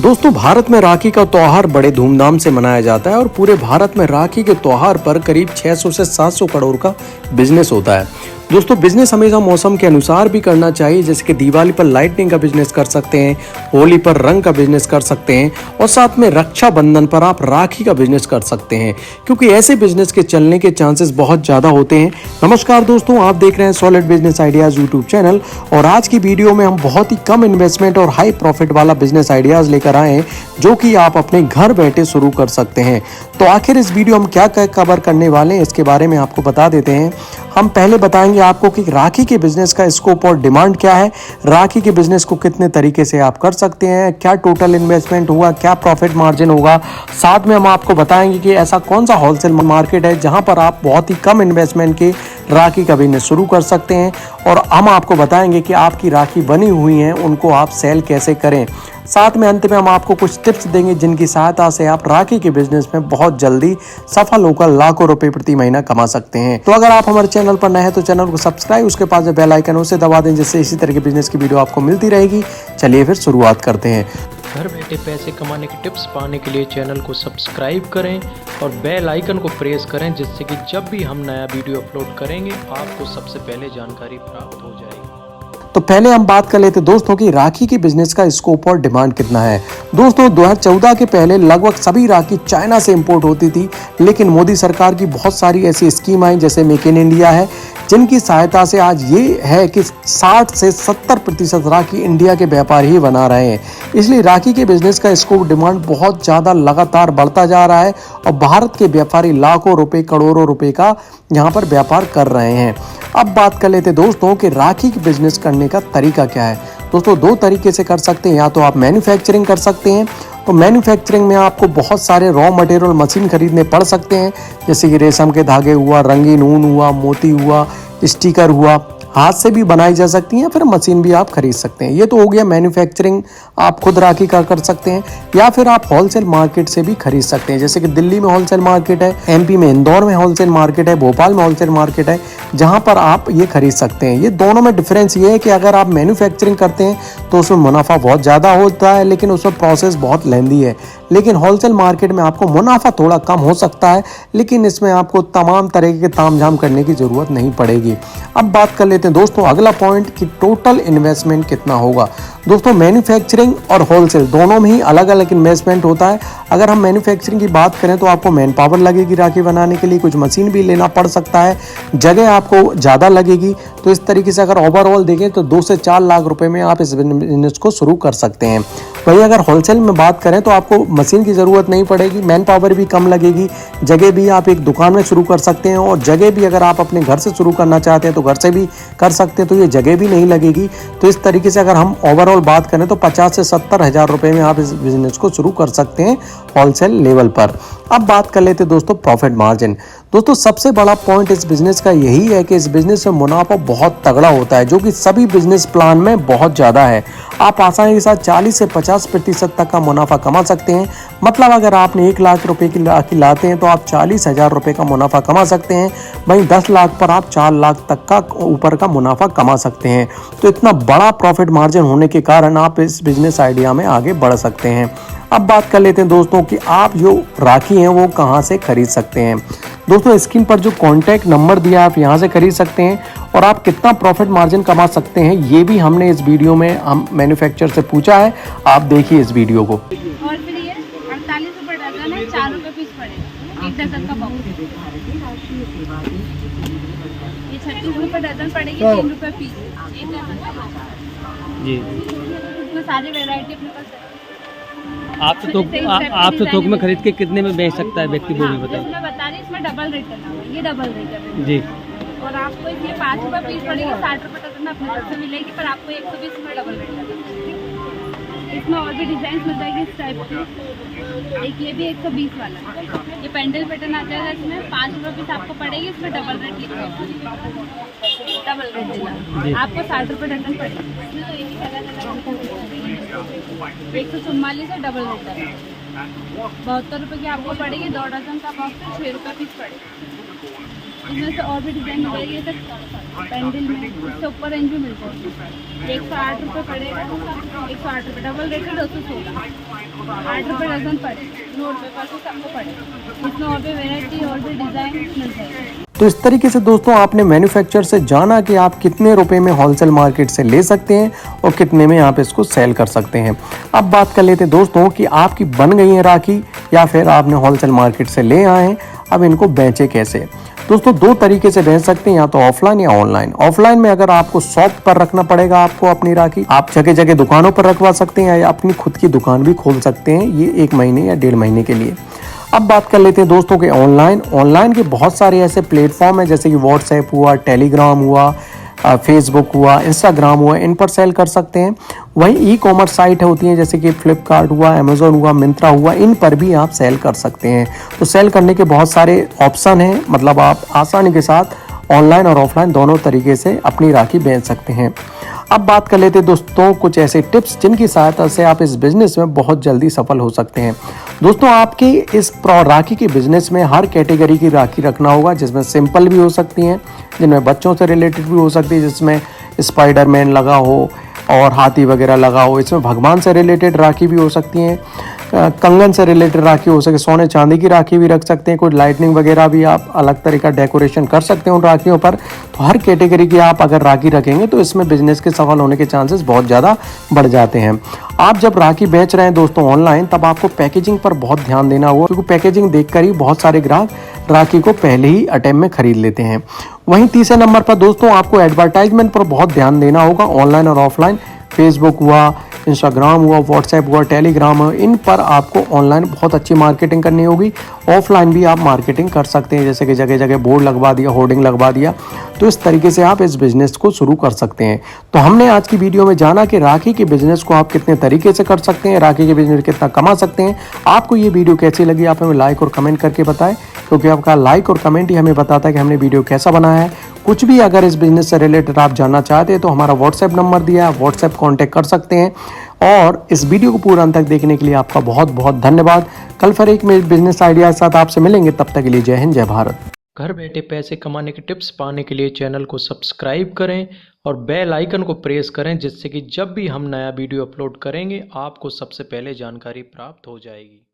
दोस्तों भारत में राखी का त्योहार बड़े धूमधाम से मनाया जाता है और पूरे भारत में राखी के त्योहार पर करीब 600 से 700 करोड़ का बिजनेस होता है। दोस्तों बिजनेस हमेशा मौसम के अनुसार भी करना चाहिए, जैसे कि दिवाली पर लाइटनिंग का बिजनेस कर सकते हैं, होली पर रंग का बिजनेस कर सकते हैं और साथ में रक्षाबंधन पर आप राखी का बिजनेस कर सकते हैं, क्योंकि ऐसे बिजनेस के चलने के चांसेस बहुत ज़्यादा होते हैं। नमस्कार दोस्तों, आप देख रहे हैं solid business ideas YouTube channel और आज की वीडियो में हम बहुत ही कम इन्वेस्टमेंट और हाई प्रॉफिट वाला बिजनेस आइडियाज़ लेकर आए हैं जो कि आप अपने घर बैठे शुरू कर सकते हैं। तो आखिर इस वीडियो हम क्या क्या कवर करने वाले हैं इसके बारे में आपको बता देते हैं। हम पहले बताएंगे आपको कि राखी के बिजनेस का स्कोप और डिमांड क्या है, राखी के बिजनेस को कितने तरीके से आप कर सकते हैं, क्या टोटल इन्वेस्टमेंट होगा, क्या प्रॉफिट मार्जिन होगा। साथ में हम आपको बताएंगे कि ऐसा कौन सा होलसेल मार्केट है जहां पर आप बहुत ही कम इन्वेस्टमेंट के राखी का बिजनेस शुरू कर सकते हैं और हम आपको बताएंगे कि आपकी राखी बनी हुई हैं उनको आप सेल कैसे करें। साथ में अंत में हम आपको कुछ टिप्स देंगे जिनकी सहायता से आप राखी के बिजनेस में बहुत जल्दी सफल होकर लाखों रुपए प्रति महीना कमा सकते हैं। तो अगर आप हमारे चैनल पर नए हैं तो चैनल को सब्सक्राइब, उसके पास जो बेल आइकन उसे दबा दें, जिससे इसी तरह के बिजनेस की वीडियो आपको मिलती रहेगी। चलिए फिर शुरुआत करते हैं। घर बैठे पैसे कमाने के टिप्स पाने के लिए चैनल को सब्सक्राइब करें और बेल आइकन को प्रेस करें, जिससे कि जब भी हम नया वीडियो अपलोड करेंगे आपको सबसे पहले जानकारी प्राप्त हो जाएगी। तो पहले हम बात कर लेते दोस्तों कि राखी के बिजनेस का स्कोप और डिमांड कितना है। दोस्तों 2014 के पहले लगभग सभी राखी चाइना से इंपोर्ट होती थी, लेकिन मोदी सरकार की बहुत सारी ऐसी स्कीम आई जैसे मेक इन इंडिया है, जिनकी सहायता से आज ये है कि 60 से 70% राखी इंडिया के व्यापारी ही बना रहे हैं। इसलिए राखी के बिजनेस का स्कोप डिमांड बहुत ज़्यादा लगातार बढ़ता जा रहा है और भारत के व्यापारी लाखों रुपए करोड़ों रुपए का यहाँ पर व्यापार कर रहे हैं। अब बात कर लेते दोस्तों कि राखी के बिजनेस करने का तरीका क्या है। दोस्तों दो तरीके से कर सकते हैं, या तो आप मैन्युफैक्चरिंग कर सकते हैं। तो मैन्युफैक्चरिंग में आपको बहुत सारे रॉ मटेरियल मशीन खरीदने पड़ सकते हैं, जैसे कि रेशम के धागे हुआ, रंगीन ऊन हुआ, मोती हुआ, स्टिकर हुआ। हाथ से भी बनाई जा सकती हैं, फिर मशीन भी आप खरीद सकते हैं। ये तो हो गया मैन्युफैक्चरिंग, आप खुद राखी का कर सकते हैं, या फिर आप होलसेल मार्केट से भी खरीद सकते हैं। जैसे कि दिल्ली में होलसेल मार्केट है, एमपी में इंदौर में होलसेल मार्केट है, भोपाल में होलसेल मार्केट है, जहां पर आप ये खरीद सकते हैं। ये दोनों में डिफरेंस ये है कि अगर आप मैन्युफैक्चरिंग करते हैं तो उसमें मुनाफा बहुत ज़्यादा होता है, लेकिन उसमें प्रोसेस बहुत लेंदी है। लेकिन होलसेल मार्केट में आपको मुनाफा थोड़ा कम हो सकता है, लेकिन इसमें आपको तमाम तरह के तामझाम करने की ज़रूरत नहीं पड़ेगी। अब बात कर लेते हैं दोस्तों अगला पॉइंट कि टोटल इन्वेस्टमेंट कितना होगा। दोस्तों मैन्युफैक्चरिंग और होलसेल दोनों में ही अलग अलग इन्वेस्टमेंट होता है। अगर हम मैन्युफैक्चरिंग की बात करें तो आपको मैन पावर लगेगी राखी बनाने के लिए, कुछ मशीन भी लेना पड़ सकता है, जगह आपको ज़्यादा लगेगी। तो इस तरीके से अगर ओवरऑल देखें तो 2 से 4 लाख रुपए में आप इस बिजनेस को शुरू कर सकते हैं। वहीं अगर होलसेल में बात करें तो आपको मशीन की ज़रूरत नहीं पड़ेगी, मैन पावर भी कम लगेगी, जगह भी आप एक दुकान में शुरू कर सकते हैं और जगह भी अगर आप अपने घर से शुरू करना चाहते हैं तो घर से भी कर सकते हैं, तो ये जगह भी नहीं लगेगी। तो इस तरीके से अगर हम ओवरऑल बात करें तो 50 से 70 हज़ार रुपये में आप इस बिजनेस को शुरू कर सकते हैं होलसेल लेवल पर। अब बात कर लेते हैं दोस्तों प्रॉफिट मार्जिन। दोस्तों सबसे बड़ा पॉइंट इस बिजनेस का यही है कि इस बिजनेस में मुनाफा बहुत तगड़ा होता है, जो कि सभी बिजनेस प्लान में बहुत ज़्यादा है। आप आसानी के साथ 40 से 50% तक का मुनाफा कमा सकते हैं। मतलब अगर आपने 1 लाख रुपए की राखी लाते हैं तो आप 40,000 रुपये का मुनाफा कमा सकते हैं। वहीं 10 लाख पर आप 4 लाख तक का ऊपर का मुनाफा कमा सकते हैं। तो इतना बड़ा प्रॉफिट मार्जिन होने के कारण आप इस बिजनेस आइडिया में आगे बढ़ सकते हैं। अब बात कर लेते हैं दोस्तों कि आप जो राखी हैं वो कहाँ से खरीद सकते हैं। दोस्तों स्क्रीन पर जो कॉन्टैक्ट नंबर दिया आप यहाँ से खरीद सकते हैं और आप कितना प्रॉफिट मार्जिन कमा सकते हैं ये भी हमने इस वीडियो में हम मैन्युफैक्चरर से पूछा है। आप देखिए इस वीडियो को। और फिर ये 48 रुपये डजन है, 4 रुपये पीस पड़ेगा 1 डजन का बॉक्स। ये 36 रुपये डजन पड़ेगी, 3 रुपये पीस 1 डजन का बॉक्स जी। इसमें सारी वैरायटी अपने पास है। आप तो थोक में खरीद के कितने में बेच सकता है व्यक्ति, वो भी बताइए। मैं बता रही हूँ इसमें डबल रेट करना है, ये डबल रेट है जी। और आपको इसमें 5 रुपये पीस पड़ेगी, 60 रुपये डजन अपने तरफ से मिलेगी, पर आपको 120 में डबल रेट करना। इसमें और भी डिजाइन मिल जाएगी इस टाइप की। एक ये भी 120 वाला, ये पेंडल पैटर्न आ जाएगा। इसमें 5 रुपये पीस आपको पड़ेगी, इसमें डबल रेट लिखा है, डबल रेट देगा आपको 60 रुपये डजन पड़ेगी। इसमें तो एक ही अलग 144 है, डबल रेट है 72 रुपये की आपको पड़ेगी। 2 डजन का बॉक्स 6 रुपये पीस पड़ेगा। इसमें से और भी डिजाइन मिल जाएगी, जैसे पेंडल में इससे ऊपर रेंज भी मिल जाएगी। 108 रुपये पड़ेगा, 108 रुपये, डबल रेट है 216, 8 रुपये डजन पड़ेगा, 9 रुपये पर पीस आपको पड़ेगा। इसमें और भी वेराइटी और भी डिजाइन मिल जाएगी। तो इस तरीके से दोस्तों आपने मैन्युफैक्चरर से जाना कि आप कितने रुपए में होलसेल मार्केट से ले सकते हैं और कितने में आप इसको सेल कर सकते हैं। अब बात कर लेते हैं दोस्तों कि आपकी बन गई है राखी या फिर आपने होलसेल मार्केट से ले आए हैं, अब इनको बेचें कैसे। दोस्तों दो तरीके से बेच सकते हैं, या तो ऑफलाइन या ऑनलाइन। ऑफलाइन में अगर आपको शॉप पर रखना पड़ेगा आपको अपनी राखी, आप जगह जगह दुकानों पर रखवा सकते हैं या अपनी खुद की दुकान भी खोल सकते हैं, ये 1 महीने या 1.5 महीने के लिए। अब बात कर लेते हैं दोस्तों के ऑनलाइन के बहुत सारे ऐसे प्लेटफॉर्म हैं जैसे कि व्हाट्सएप हुआ, टेलीग्राम हुआ, फेसबुक हुआ, इंस्टाग्राम हुआ, इन पर सेल कर सकते हैं। वहीं ई कॉमर्स साइट होती हैं जैसे कि फ्लिपकार्ट हुआ, अमेजोन हुआ, मिंत्रा हुआ, इन पर भी आप सेल कर सकते हैं। तो सेल करने के बहुत सारे ऑप्शन हैं, मतलब आप आसानी के साथ ऑनलाइन और ऑफलाइन दोनों तरीके से अपनी राखी बेच सकते हैं। अब बात कर लेते हैं दोस्तों कुछ ऐसे टिप्स जिनकी सहायता से आप इस बिजनेस में बहुत जल्दी सफल हो सकते हैं। दोस्तों आपके इस राखी के बिजनेस में हर कैटेगरी की राखी रखना होगा, जिसमें सिंपल भी हो सकती हैं, जिनमें बच्चों से रिलेटेड भी हो सकती है, जिसमें स्पाइडरमैन लगा हो और हाथी वगैरह लगा हो। इसमें भगवान से रिलेटेड राखी भी हो सकती हैं, कंगन से रिलेटेड राखी हो सके, सोने चांदी की राखी भी रख सकते हैं, कोई लाइटनिंग वगैरह भी आप अलग तरीका डेकोरेशन कर सकते हैं उन राखियों पर। तो हर कैटेगरी की आप अगर राखी रखेंगे तो इसमें बिजनेस के सफल होने के चांसेस बहुत ज़्यादा बढ़ जाते हैं। आप जब राखी बेच रहे हैं दोस्तों ऑनलाइन, तब आपको पैकेजिंग पर बहुत ध्यान देना होगा, क्योंकि पैकेजिंग देखकर ही बहुत सारे ग्राहक राखी को पहले ही अटेम्प्ट में खरीद लेते हैं। वहीं तीसरे नंबर पर दोस्तों आपको एडवर्टाइजमेंट पर बहुत ध्यान देना होगा। ऑनलाइन और ऑफलाइन, फेसबुक हुआ, इंस्टाग्राम हुआ, व्हाट्सएप हुआ, टेलीग्राम हुआ, इन पर आपको ऑनलाइन बहुत अच्छी मार्केटिंग करनी होगी। ऑफलाइन भी आप मार्केटिंग कर सकते हैं, जैसे कि जगह जगह बोर्ड लगवा दिया, होर्डिंग लगवा दिया, तो इस तरीके से आप इस बिज़नेस को शुरू कर सकते हैं। तो हमने आज की वीडियो में जाना कि राखी के बिज़नेस को आप कितने तरीके से कर सकते हैं, राखी के बिज़नेस कितना कमा सकते हैं। आपको ये वीडियो कैसी लगी आप हमें लाइक और कमेंट करके बताएं, क्योंकि आपका लाइक और कमेंट ही हमें बताता है कि हमने वीडियो कैसा बनाया है। कुछ भी अगर इस बिज़नेस से रिलेटेड आप जानना चाहते हैं तो हमारा व्हाट्सएप नंबर दिया है, व्हाट्सएप कॉन्टैक्ट कर सकते हैं। और इस वीडियो को पूरा अंत तक देखने के लिए आपका बहुत बहुत धन्यवाद। कल फिर एक बिजनेस आइडिया के साथ आपसे मिलेंगे, तब तक के लिए जय हिंद, जय भारत। घर बैठे पैसे कमाने के टिप्स पाने के लिए चैनल को सब्सक्राइब करें और बेल आइकन को प्रेस करें, जिससे कि जब भी हम नया वीडियो अपलोड करेंगे आपको सबसे पहले जानकारी प्राप्त हो जाएगी।